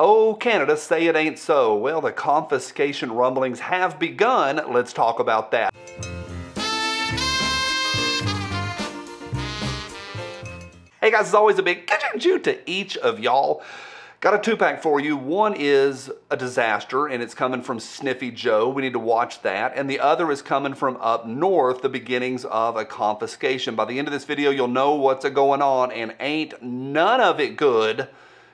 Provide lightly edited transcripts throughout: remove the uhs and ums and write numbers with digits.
Oh, Canada, say it ain't so. Well, the confiscation rumblings have begun. Let's talk about that. Hey guys, as always, a big ka-ching-choo to each of y'all. Got a two-pack for you. One is a disaster, and it's coming from Sniffy Joe. We need to watch that. And the other is coming from up north, the beginnings of a confiscation. By the end of this video, you'll know what's going on, and ain't none of it good.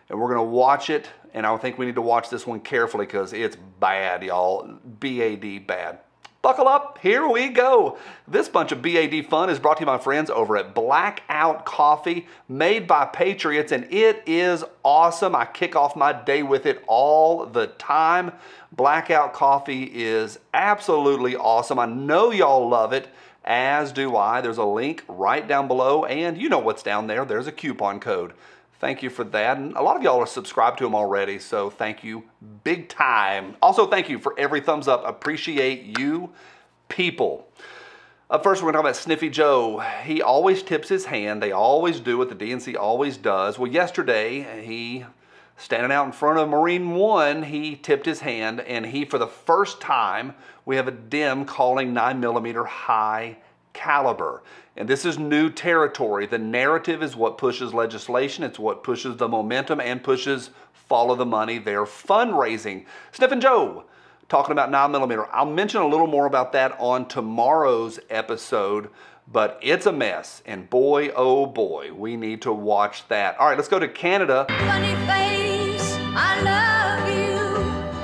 And we're going to watch it, and I think we need to watch this one carefully because it's bad, y'all. B-A-D, bad. Buckle up, here we go. This bunch of BAD fun is brought to you by my friends over at Blackout Coffee, made by Patriots, and it is awesome. I kick off my day with it all the time. Blackout Coffee is absolutely awesome. I know y'all love it, as do I. There's a link right down below, and you know what's down there. There's a coupon code. Thank you for that. And a lot of y'all are subscribed to them already, so thank you big time. Also, thank you for every thumbs up. Appreciate you people. Up first, we're going to talk about Sniffy Joe. He always tips his hand. They always do it. The DNC always does. Well, yesterday, he, standing out in front of Marine One, he tipped his hand, and he, for the first time, we have a Dem calling 9mm high caliber. And this is new territory. The narrative is what pushes legislation. It's what pushes the momentum and pushes follow the money. They're fundraising. Sniffy Joe talking about 9mm. I'll mention a little more about that on tomorrow's episode, but it's a mess. And boy, oh boy, we need to watch that. All right, let's go to Canada. Funny face, I love you.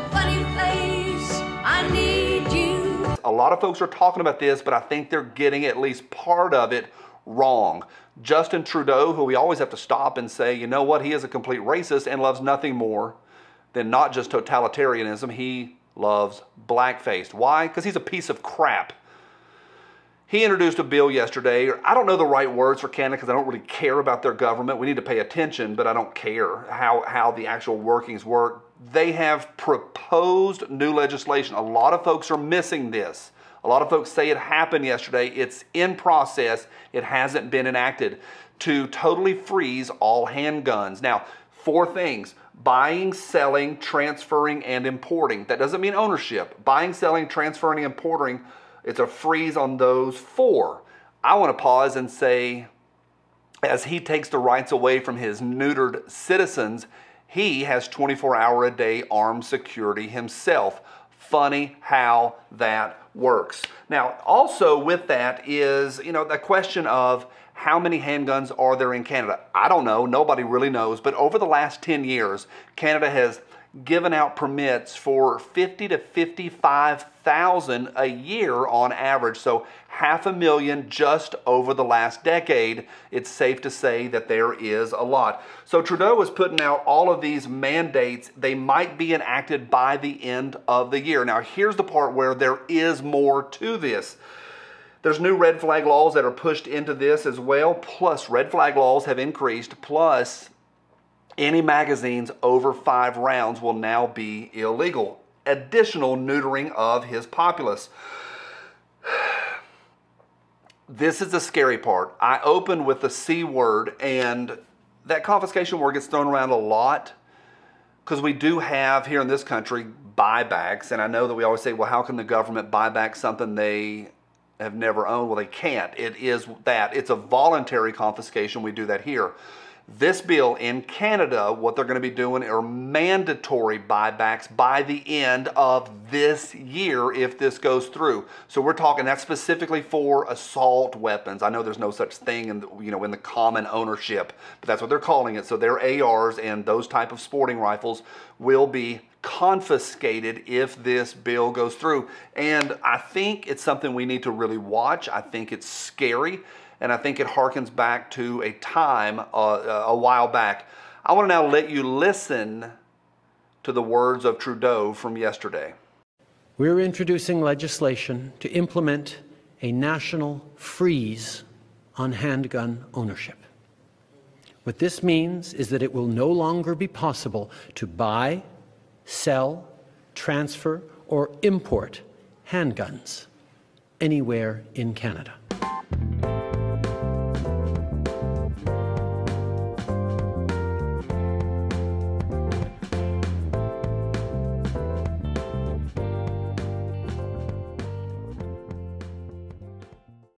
Funny face, I need you. A lot of folks are talking about this, but I think they're getting at least part of it wrong. Justin Trudeau, who we always have to stop and say, you know what, he is a complete racist and loves nothing more than not just totalitarianism. He loves blackface. Why? Because he's a piece of crap. He introduced a bill yesterday. I don't know the right words for Canada because I don't really care about their government. We need to pay attention, but I don't care how the actual workings work. They have proposed new legislation. A lot of folks are missing this. A lot of folks say it happened yesterday. It's in process. It hasn't been enacted to totally freeze all handguns. Now, 4 things: buying, selling, transferring, and importing. That doesn't mean ownership. Buying, selling, transferring, and importing, it's a freeze on those 4. I want to pause and say, as he takes the rights away from his neutered citizens, he has 24-hour-a-day armed security himself. Funny how that works. Now, also with that is, the question of how many handguns are there in Canada? I don't know. Nobody really knows. But over the last 10 years, Canada has given out permits for 50 to 55,000 a year on average. So 500,000 just over the last decade. It's safe to say that there is a lot. So Trudeau is putting out all of these mandates. They might be enacted by the end of the year. Now here's the part where there is more to this. There's new red flag laws that are pushed into this as well. Plus red flag laws have increased. Plus any magazines over 5 rounds will now be illegal. Additional neutering of his populace. This is the scary part. I opened with the C word, and that confiscation word gets thrown around a lot because we do have here in this country buybacks, and I know that we always say, well, how can the government buy back something they have never owned? Well, they can't. It is that. It's a voluntary confiscation. We do that here. This bill in Canada, what they're going to be doing are mandatory buybacks by the end of this year if this goes through. So we're talking that's specifically for assault weapons. I know there's no such thing in the common ownership, but that's what they're calling it. So their ARs and those type of sporting rifles will be confiscated if this bill goes through. And I think it's something we need to really watch. I think it's scary. And I think it harkens back to a time a while back. I want to now let you listen to the words of Trudeau from yesterday. We're introducing legislation to implement a national freeze on handgun ownership. What this means is that it will no longer be possible to buy, sell, transfer, or import handguns anywhere in Canada.